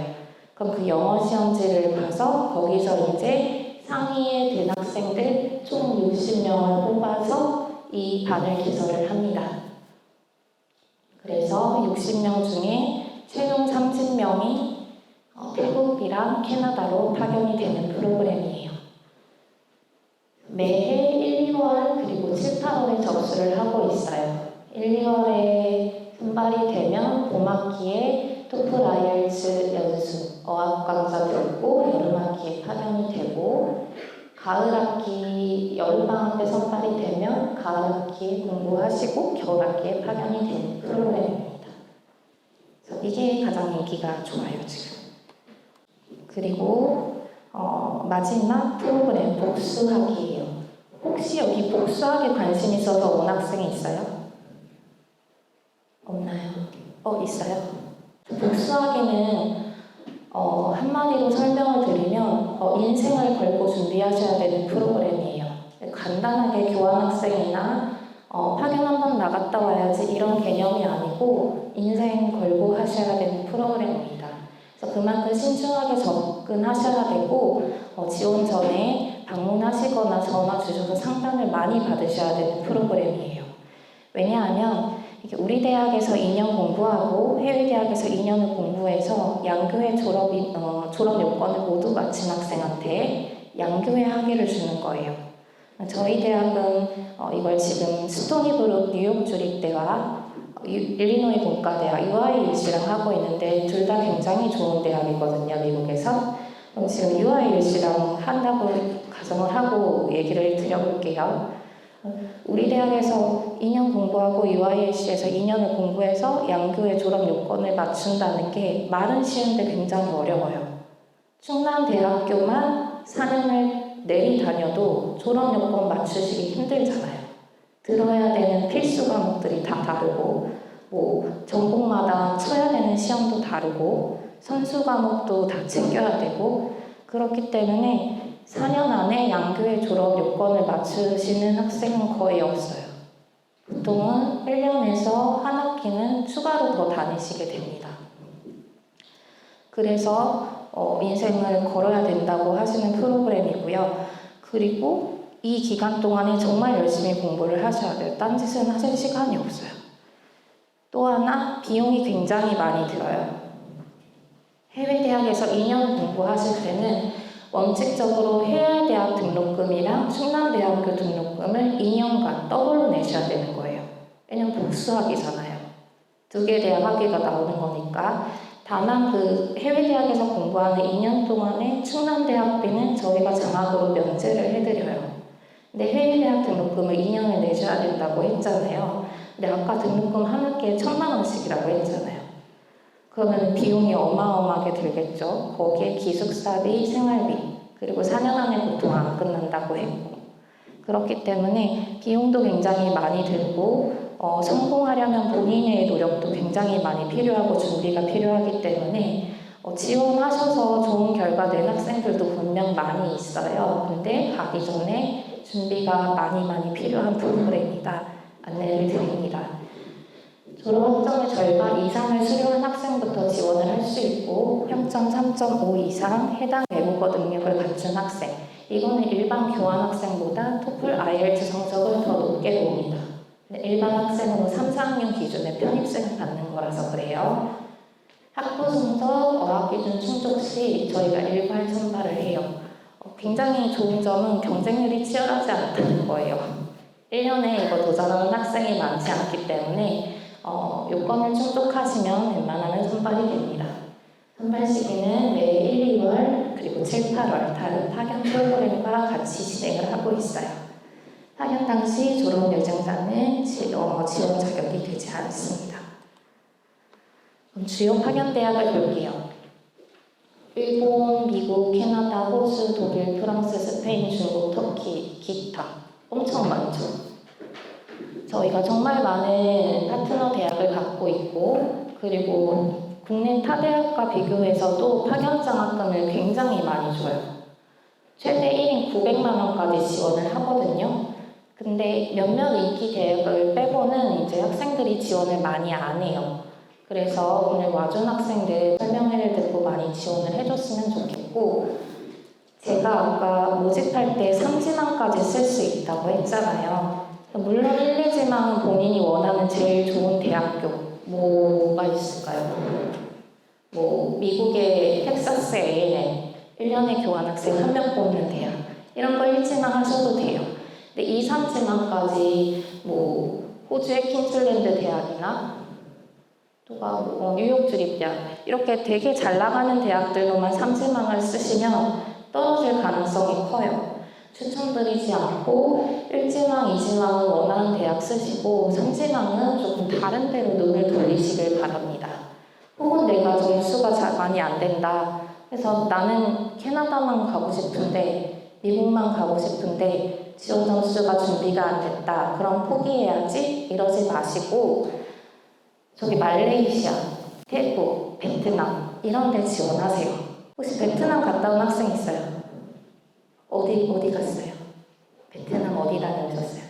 그럼 그 영어 시험지를 봐서 거기서 이제 상위에 든 학생들 총 60명을 뽑아서 이 반을 개설을 합니다. 그래서 60명 중에 최종 30명이 태국이랑 캐나다로 파견이 되는 프로그램이에요. 매해 1, 2월 그리고 7, 8월에 접수를 하고 있어요. 1, 2월에 선발이 되면 봄학기에 토플 IELTS 연수, 어학 강좌 듣고 여름학기에 파견이 되고 가을학기, 여름방학 때 선발이 되면 가을학기에 공부하시고 겨울학기에 파견이 되는 프로그램입니다. 그래서 이게 가장 인기가 좋아요, 지금. 그리고 마지막 프로그램 복수학이에요. 혹시 여기 복수학에 관심 있어서 온 학생이 있어요? 없나요? 있어요? 복수학에는 한마디로 설명을 드리면 인생을 걸고 준비하셔야 되는 프로그램이에요. 간단하게 교환학생이나 파견 한번 나갔다 와야지 이런 개념이 아니고 인생 걸고 하셔야 되는 프로그램입니다. 그래서 그만큼 신중하게 접근하셔야 되고 지원 전에 방문하시거나 전화 주셔서 상담을 많이 받으셔야 되는 프로그램이에요. 왜냐하면 우리 대학에서 2년 공부하고 해외 대학에서 2년을 공부해서 양교회 졸업 요건을 모두 마친 학생한테 양교회 학위를 주는 거예요. 저희 대학은 이걸 지금 스토니브룩 뉴욕 주립대와 일리노이 공과대학 UIUC랑 하고 있는데 둘 다 굉장히 좋은 대학이거든요, 미국에서. 그럼 지금 UIUC랑 한다고 가정을 하고 얘기를 드려볼게요. 우리 대학에서 2년 공부하고 UIUC에서 2년을 공부해서 양교회 졸업 요건을 맞춘다는 게 말은 쉬운데 굉장히 어려워요. 충남대학교만 4년을 내리 다녀도 졸업 요건 맞추시기 힘들잖아요. 들어야 되는 필수 과목들이 다 다르고 전공마다 쳐야 되는 시험도 다르고 선수 과목도 다 챙겨야 되고 그렇기 때문에 4년 안에 양교회 졸업 요건을 맞추시는 학생은 거의 없어요. 보통은 1년에서 한 학기는 추가로 더 다니시게 됩니다. 그래서 인생을 걸어야 된다고 하시는 프로그램이고요. 그리고 이 기간 동안에 정말 열심히 공부를 하셔야 돼요. 딴짓은 하실 시간이 없어요. 또 하나 비용이 굉장히 많이 들어요. 해외 대학에서 2년 공부하실 때는 원칙적으로 해외대학 등록금이랑 충남대학교 등록금을 2년간 더블로 내셔야 되는 거예요. 왜냐면 복수학이잖아요. 두 개 대학 학위가 나오는 거니까. 다만 그 해외대학에서 공부하는 2년 동안의 충남대학비는 저희가 장학으로 면제를 해드려요. 근데 해외대학 등록금을 2년을 내셔야 된다고 했잖아요. 근데 아까 등록금 한 학기에 1,000만 원씩이라고 했잖아요. 그러면 비용이 어마어마하게 들겠죠. 거기에 기숙사비, 생활비, 그리고 4년 안에 보통 안 끝난다고 했고. 그렇기 때문에 비용도 굉장히 많이 들고 성공하려면 본인의 노력도 굉장히 많이 필요하고 준비가 필요하기 때문에 지원하셔서 좋은 결과 낸 학생들도 분명 많이 있어요. 근데 가기 전에 준비가 많이 필요한 프로그램이다. 안내를 드립니다. 졸업 학점의 절반 이상을 수료한 학생부터 지원을 할 수 있고 평점 3.5 이상 해당 외국어 능력을 갖춘 학생 이거는 일반 교환 학생보다 토플 IELTS 성적을 더 높게 봅니다. 일반 학생은 3, 4학년 기준에 편입생을 받는 거라서 그래요. 학부 성적, 어학 기준 충족 시 저희가 일괄 선발을 해요. 굉장히 좋은 점은 경쟁률이 치열하지 않다는 거예요. 1년에 이거 도전하는 학생이 많지 않기 때문에 요건을 충족하시면 웬만하면 선발이 됩니다. 선발 시기는 매 1, 2월 그리고 7, 8월 다른 파견 프로그램과 같이 진행을 하고 있어요. 파견 당시 졸업 예정자는 지원 자격이 되지 않습니다. 그럼 주요 파견 대학을 볼게요. 일본, 미국, 캐나다, 호주, 독일, 프랑스, 스페인, 중국, 터키, 기타 엄청 많죠. 저희가 정말 많은 파트너 대학을 갖고 있고 그리고 국내 타 대학과 비교해서도 파견 장학금을 굉장히 많이 줘요. 최대 1인 900만 원까지 지원을 하거든요. 근데 몇몇 인기 대학을 빼고는 이제 학생들이 지원을 많이 안 해요. 그래서 오늘 와준 학생들 설명회를 듣고 많이 지원을 해줬으면 좋겠고, 제가 아까 모집할 때 3지망까지 쓸 수 있다고 했잖아요. 물론 1, 2지망은 본인이 원하는 제일 좋은 대학교 뭐가 있을까요? 미국의 텍사스 A&M 1년에 교환학생 1명 뽑는 대학 이런 거 1지망 하셔도 돼요. 근데 2, 3지망까지 호주의 퀸즐랜드 대학이나 또가 뉴욕 주립대학 이렇게 되게 잘 나가는 대학들로만 3지망을 쓰시면 떨어질 가능성이 커요. 추천드리지 않고 1지망, 2지망은 원하는 대학 쓰시고 3지망은 조금 다른 데로 눈을 돌리시길 바랍니다. 혹은 내가 점수가 많이 안 된다. 그래서 나는 캐나다만 가고 싶은데 미국만 가고 싶은데 지원 점수가 준비가 안 됐다. 그럼 포기해야지 이러지 마시고 저기 말레이시아, 태국, 베트남 이런 데 지원하세요. 혹시 베트남 갔다 온 학생 있어요? 어디 갔어요? 베트남 어디 다녀오셨어요?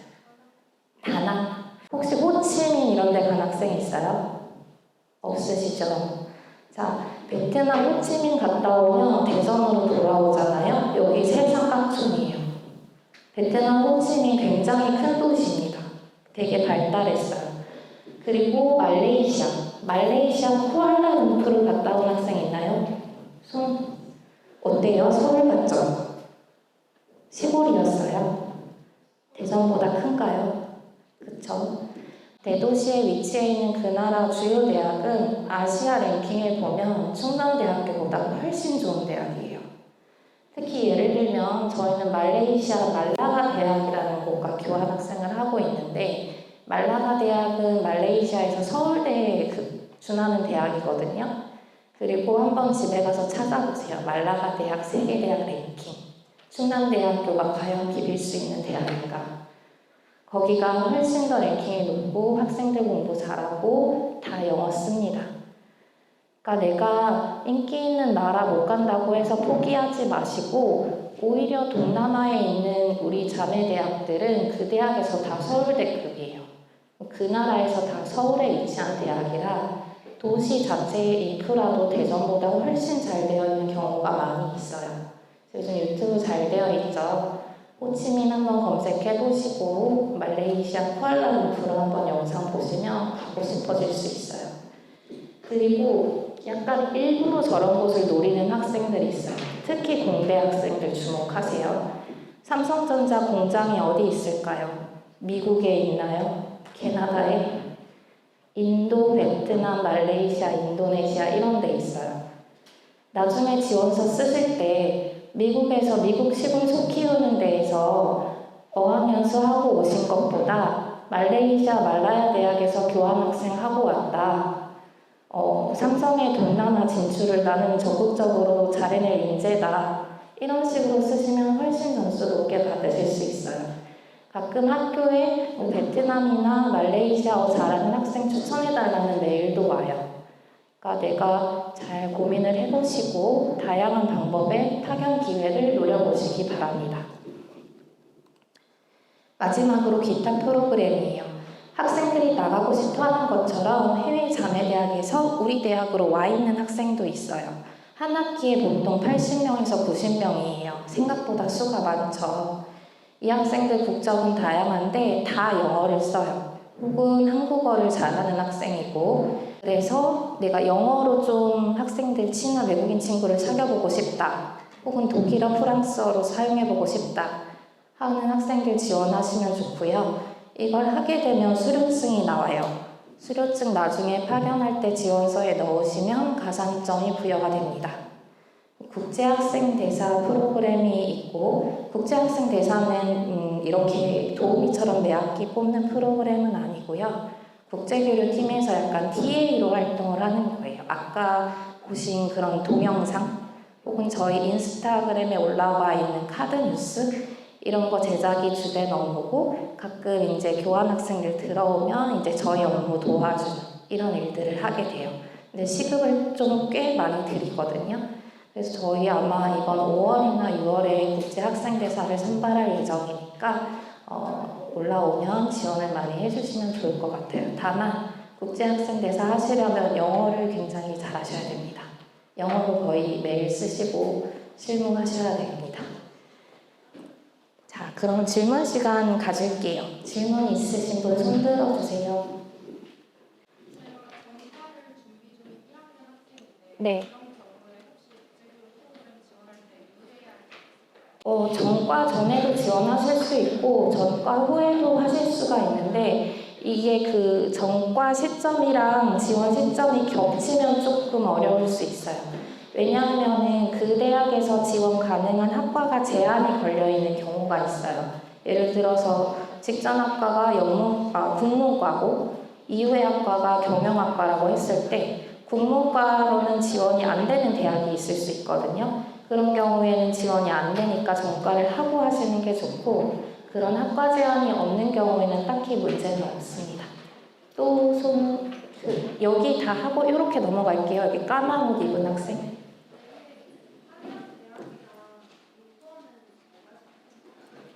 다낭? 혹시 호치민 이런 데 간 학생 있어요? 없으시죠? 자, 베트남 호치민 갔다 오면 대전으로 돌아오잖아요. 여기 새 삼각촌이에요. 베트남 호치민 굉장히 큰 도시입니다. 되게 발달했어요. 그리고 말레이시아 쿠알라룸푸르를 갔다 온 학생 있나요? 어때요? 서울 같죠? 시골이었어요? 대전보다 큰가요? 그쵸? 대도시에 위치해 있는 그 나라 주요 대학은 아시아 랭킹을 보면 충남대학교보다 훨씬 좋은 대학이에요. 특히 예를 들면 저희는 말레이시아 말라가 대학이라는 곳과 교환학생을 하고 있는데 말라가 대학은 말레이시아에서 서울대에 준하는 대학이거든요. 그리고 한번 집에 가서 찾아보세요. 말라가 대학 세계대학 랭킹. 충남대학교가 과연 비빌 수 있는 대학인가. 거기가 훨씬 더 랭킹이 높고 학생들 공부 잘하고 다 영어 씁니다. 그러니까 내가 인기 있는 나라 못 간다고 해서 포기하지 마시고 오히려 동남아에 있는 우리 자매 대학들은 그 대학에서 다 서울대급이에요. 그 나라에서 다 서울에 위치한 대학이라 도시 자체의 인프라도 대전보다 훨씬 잘 되어 있는 경우가 많이 있어요. 요즘 유튜브 잘 되어 있죠. 호치민 한번 검색해 보시고 말레이시아 쿠알라룸푸르 한번 영상 보시면 가고 싶어질 수 있어요. 그리고 약간 일부러 저런 곳을 노리는 학생들이 있어요. 특히 공대 학생들 주목하세요. 삼성전자 공장이 어디 있을까요? 미국에 있나요? 캐나다에? 인도, 베트남, 말레이시아, 인도네시아 이런 데 있어요. 나중에 지원서 쓰실 때 미국에서 미국 시골 소 키우는 데에서 어학연수 하고 오신 것보다 말레이시아 말라야 대학에서 교환학생 하고 왔다. 삼성의 동남아 진출을 나는 적극적으로 잘해낼 인재다. 이런 식으로 쓰시면 훨씬 점수 높게 받으실 수 있어요. 가끔 학교에 베트남이나 말레이시아어 잘하는 학생 추천해달라는 메일도 와요. 그러니까 내가 잘 고민을 해보시고 다양한 방법의 파견 기회를 노려보시기 바랍니다. 마지막으로 기타 프로그램이에요. 학생들이 나가고 싶어 하는 것처럼 해외 자매대학에서 우리 대학으로 와 있는 학생도 있어요. 한 학기에 보통 80명에서 90명이에요. 생각보다 수가 많죠. 이 학생들 국적은 다양한데 다 영어를 써요. 혹은 한국어를 잘하는 학생이고, 그래서 내가 영어로 좀 학생들 외국인 친구를 사귀어보고 싶다. 혹은 독일어, 프랑스어로 사용해보고 싶다 하는 학생들 지원하시면 좋고요. 이걸 하게 되면 수료증이 나와요. 수료증 나중에 파견할 때 지원서에 넣으시면 가산점이 부여가 됩니다. 국제학생대사 프로그램이 있고, 국제학생대사는 이렇게 도우미처럼 매학기 뽑는 프로그램은 아니고요. 국제교류팀에서 약간 TA로 활동을 하는 거예요. 아까 보신 그런 동영상 혹은 저희 인스타그램에 올라와 있는 카드 뉴스 이런 거 제작이 주된 업무고, 가끔 이제 교환학생들 들어오면 이제 저희 업무 도와주는 이런 일들을 하게 돼요. 근데 시급을 좀 꽤 많이 드리거든요. 그래서 저희 아마 이번 5월이나 6월에 국제학생대사를 선발할 예정이니까 올라오면 지원을 많이 해주시면 좋을 것 같아요. 다만 국제학생대사 하시려면 영어를 굉장히 잘하셔야 됩니다. 영어로 거의 매일 쓰시고 실무하셔야 됩니다. 자, 그럼 질문 시간 가질게요. 질문 있으신 분 손 들어주세요. 네. 전과 전에도 지원하실 수 있고 전과 후에도 하실 수가 있는데, 이게 그 전과 시점이랑 지원 시점이 겹치면 조금 어려울 수 있어요. 왜냐하면 그 대학에서 지원 가능한 학과가 제한이 걸려있는 경우가 있어요. 예를 들어서 직전학과가 국문과고 이후의 학과가 경영학과라고 했을 때 국문과로는 지원이 안 되는 대학이 있을 수 있거든요. 그런 경우에는 지원이 안 되니까 전과를 하고 하시는 게 좋고, 그런 학과 제한이 없는 경우에는 딱히 문제는 없습니다. 또 여기 다 하고 이렇게 넘어갈게요. 여기 까만 옷 입은 학생.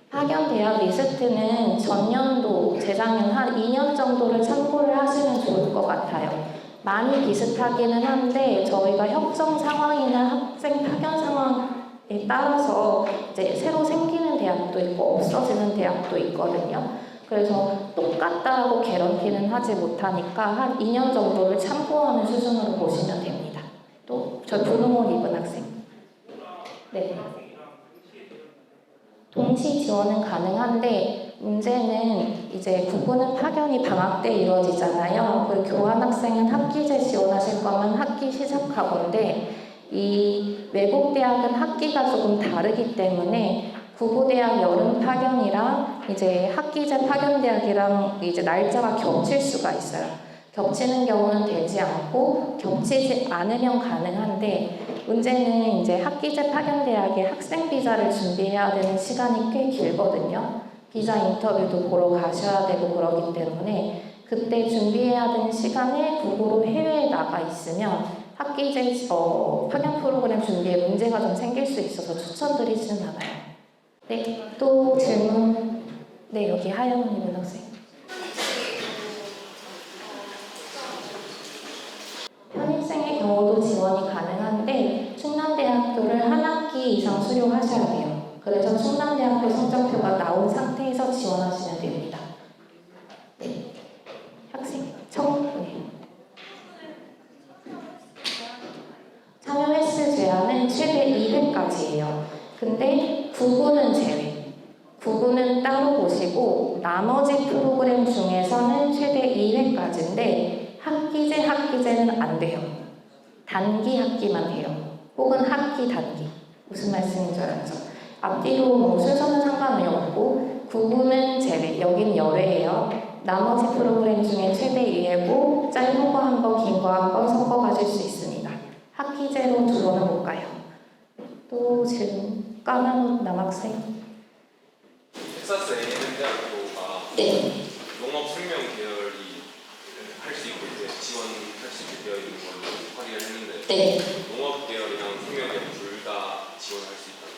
파견대학 리스트는 전년도, 재작년 한 2년 정도를 참고를 하시면 좋을 것 같아요. 많이 비슷하기는 한데 저희가 협정 상황이나 학생 파견 상황에 따라서 이제 새로 생기는 대학도 있고 없어지는 대학도 있거든요. 그래서 똑같다고 개런티는 하지 못하니까 한 2년 정도를 참고하는 수준으로 보시면 됩니다. 또 저 분홍 옷 입은 학생. 네. 동시 지원은 가능한데 문제는 이제 국고는 파견이 방학 때 이루어지잖아요. 그 교환학생은 학기제 지원하실 거면 학기 시작학원데, 이 외국 대학은 학기가 조금 다르기 때문에 국고대학 여름 파견이랑 이제 학기제 파견 대학이랑 이제 날짜가 겹칠 수가 있어요. 겹치는 경우는 되지 않고 겹치지 않으면 가능한데, 문제는 이제 학기제 파견 대학에 학생 비자를 준비해야 되는 시간이 꽤 길거든요. 비자 인터뷰도 보러 가셔야 되고 그러기 때문에 그때 준비해야 되는 시간에 국어로 해외에 나가 있으면 학기제 파견 프로그램 준비에 문제가 좀 생길 수 있어서 추천드리지는 않아요. 네, 또 질문. 네, 여기 하얀 옷 입은 학생. 편입생의 경우도 지원이 가능한데 충남대학교를 한 학기 이상 수료하셔야 돼요. 그래서 충남대학교 성적표가 나온 상태에서 지원하시면 됩니다. 네. 학생 네. 참여 횟수 제한은 최대 2회까지예요. 근데 구구는 제외. 구구는 따로 보시고 나머지 프로그램 중에서는 최대 2회까지인데 학기제는 안 돼요. 단기 학기만 해요. 혹은 학기 단기. 무슨 말씀인 줄 알죠? 앞뒤로 뭐 순서는 상관이 없고 구구는 제외. 여긴 열회예요. 나머지 프로그램 중에 최대 2회고 짧은 거 한 번, 긴 거 한 번 섞어 가실 수 있습니다. 학기제로 두 번은 못 가요. 또 지금 까만 옷 남학생. 텍사스 A&M 대학교가 네. 농업 생명 계열이 할 수 있고 이제 지원할 수 있게 되어 있는 걸로 확인을 했는데, 네. 농업 계열이랑 생명 계열 둘 다 지원할 수 있다는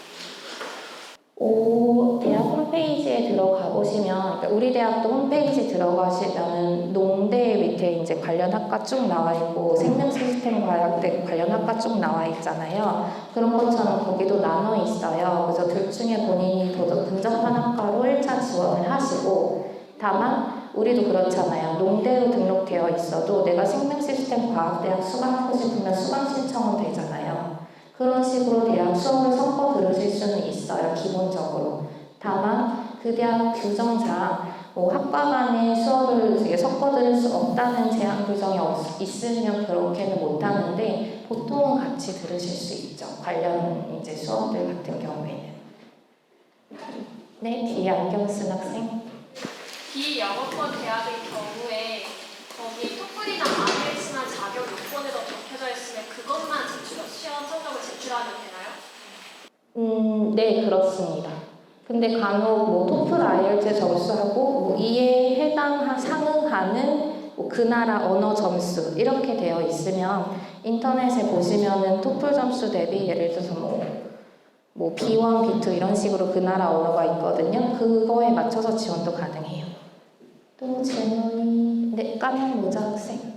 대학 홈페이지에 들어가 보시면, 그러니까 우리 대학도 홈페이지 들어가시면 농대 밑에 이제 관련 학과 쭉 나와 있고 생명 시스템 과학대 관련 학과 쭉 나와 있잖아요. 그런 것처럼 거기도 나눠 있어요. 그래서 둘 중에 본인이 더 근접한 학과로 1차 지원을 하시고, 다만 우리도 그렇잖아요. 농대로 등록되어 있어도 내가 생명 시스템 과학대학 수강하고 싶으면 수강 신청은 되잖아요. 그런 식으로 대학 수업을 섞어 들으실 수는 있어요, 기본적으로. 다만 그 대학 규정상 뭐 학과 간의 수업을 이게 섞어들을 수 없다는 제한 규정이 있으면 그렇게는 못하는데 보통은 같이 들으실 수 있죠. 관련 이제 수업들 같은 경우에는. 네, 뒤에 안경 쓴 학생. 비영어권 대학의 경우에 거기 토플이나 IELTS만 자격 요건으로 적혀져 있으면 그것만 시험 성적을 제출하면 되나요? 네, 그렇습니다. 근데 간혹 뭐 토플 IELTS 점수하고 뭐 이에 상응하는 뭐 그 나라 언어 점수 이렇게 되어 있으면 인터넷에 보시면은 토플 점수 대비 예를 들어서 뭐 B1, B2 이런 식으로 그 나라 언어가 있거든요. 그거에 맞춰서 지원도 가능해요. 또 질문이 네, 까만 모자 학생.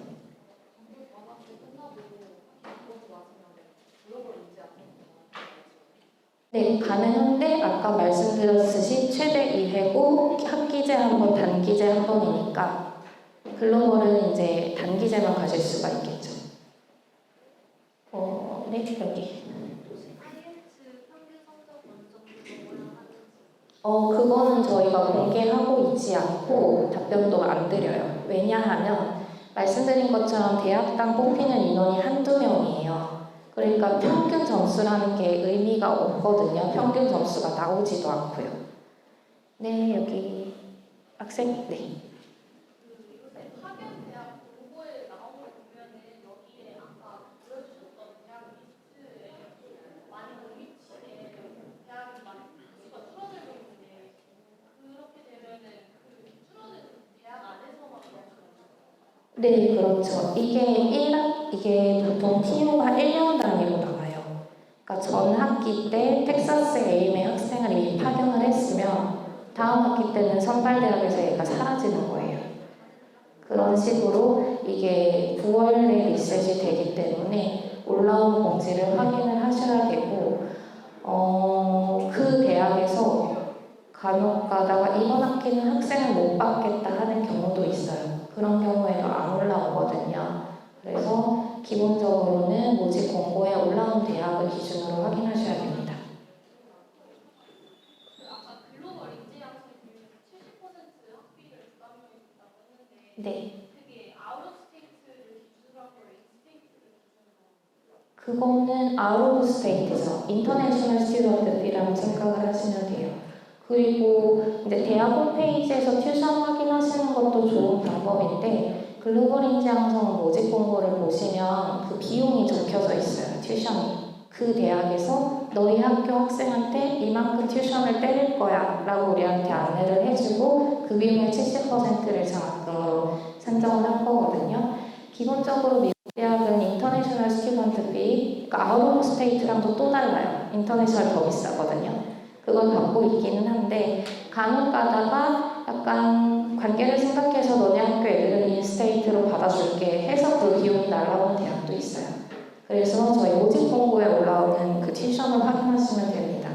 네, 가능한데 아까 말씀드렸듯이 최대 2회고 학기제 한 번, 단기제 한 번이니까 글로벌은 이제 단기제만 가질 수가 있겠죠. 네, 여기. 그거는 저희가 공개하고 있지 않고 답변도 안 드려요. 왜냐하면 말씀드린 것처럼 대학당 뽑히는 인원이 한두 명이에요. 그러니까 평균 점수라는 게 의미가 없거든요. 평균 점수가 나오지도 않고요. 네, 여기 학생, 네. 네, 그렇죠. 이게 보통 TU가 1년 단위로 나와요. 그러니까 전 학기 때 텍사스 A&M의 학생을 이미 파견을 했으면 다음 학기 때는 선발대학에서 얘가 사라지는 거예요. 그런 식으로 이게 9월에 리셋이 되기 때문에 올라온 공지를 확인을 하셔야 되고 그 대학에서 간혹 가다가 이번 학기는 학생을 못 받겠다 하는 경우도 있어요. 그런 경우에도 안 올라오거든요. 그래서 기본적으로는 모집 공고에 올라온 대학을 기준으로 확인하셔야 됩니다. 아까 글로벌 인재 양성률 70% 학비를 부담하고 있다고 했는데 네. 그게 아웃 오브 스테이트를 기준으로 한 거예요? 인스테이트를 기준으로 한 거예요? 그거는 아웃 오브 스테이트죠. 인터내셔널 스튜던트라고 생각을 하시면 돼요. 그리고 이제 대학 홈페이지에서 튜션 확인하시는 것도 좋은 방법인데 글로벌 인재 양성 모집 공고를 보시면 그 비용이 적혀져 있어요. 튜션이. 그 대학에서 너희 학교 학생한테 이만큼 튜션을 때릴 거야 라고 우리한테 안내를 해주고 그 비용의 70%를 장학금으로 산정을 한 거거든요. 기본적으로 미국 대학은 인터내셔널 스튜던트 비, 그러니까 아웃 오브 스테이트랑도 또 달라요. 인터내셔널 더 비싸거든요. 그걸 받고 있기는 한데 간혹 가다가 약간 관계를 생각해서 너네 학교 애들은 인스테이트로 받아줄게 해서 그 비용이 날라오는 대학도 있어요. 그래서 저희 모집 공고에 올라오는 그 튜션을 확인하시면 됩니다.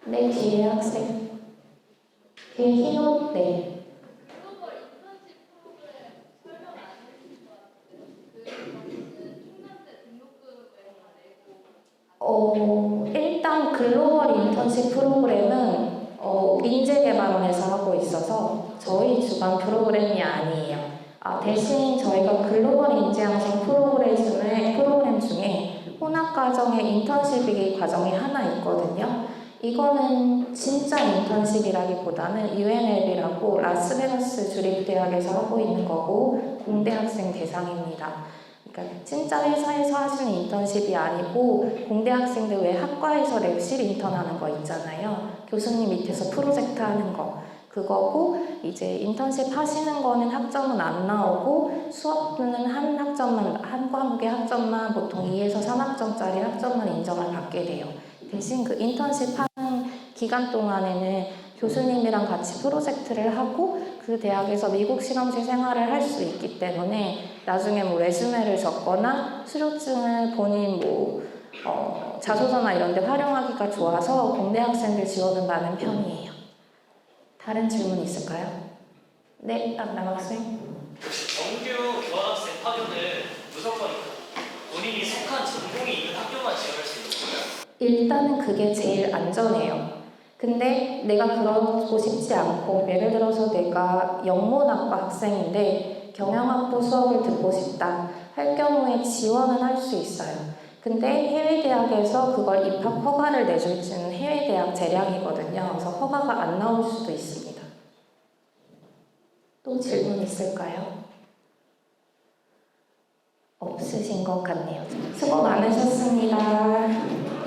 네, 뒤에 학생. 뒤에 흰 옷, 네. 글로벌 인턴십 프로그램 설명 안 해주신 것 같은데 그 충남대 등록금 얼마 내고 일단 글로벌 인턴십 프로그램은 인재개발원에서 하고 있어서 저희 주관 프로그램이 아니에요. 대신 저희가 글로벌 인재양성 프로그램 중에 혼합과정의 인턴십이 과정이 하나 있거든요. 이거는 진짜 인턴십이라기보다는 UNLB라고 라스베가스 주립대학에서 하고 있는 거고 공대 학생 대상입니다. 그러니까 진짜 회사에서 하시는 인턴십이 아니고 공대 학생들 왜 학과에서 랩실 인턴 하는 거 있잖아요. 교수님 밑에서 프로젝트 하는 거. 그거고 이제 인턴십 하시는 거는 학점은 안 나오고 수업은 한 과목의 학점만 보통 2에서 3학점짜리 학점만 인정을 받게 돼요. 대신 그 인턴십 하는 기간 동안에는 교수님이랑 같이 프로젝트를 하고 그 대학에서 미국 실험실 생활을 할 수 있기 때문에 나중에 뭐 레주메를 적거나 수료증을 본인 자소서나 이런 데 활용하기가 좋아서 공대 학생들 지원은 많은 편이에요. 다른 질문 있을까요? 네, 남학생. 정규 교환학생 파견을 무조건 본인이 속한 전공이 있는 학교만 지원할 수 있는 거예요? 일단은 그게 제일 안전해요. 근데 내가 그러고 싶지 않고 예를 들어서 내가 영문학과 학생인데 경영학부 수업을 듣고 싶다 할 경우에 지원은 할 수 있어요. 근데 해외 대학에서 그걸 입학 허가를 내줄지는 해외 대학 재량이거든요. 그래서 허가가 안 나올 수도 있습니다. 또 질문 있을까요? 없으신 것 같네요. 수고 많으셨습니다.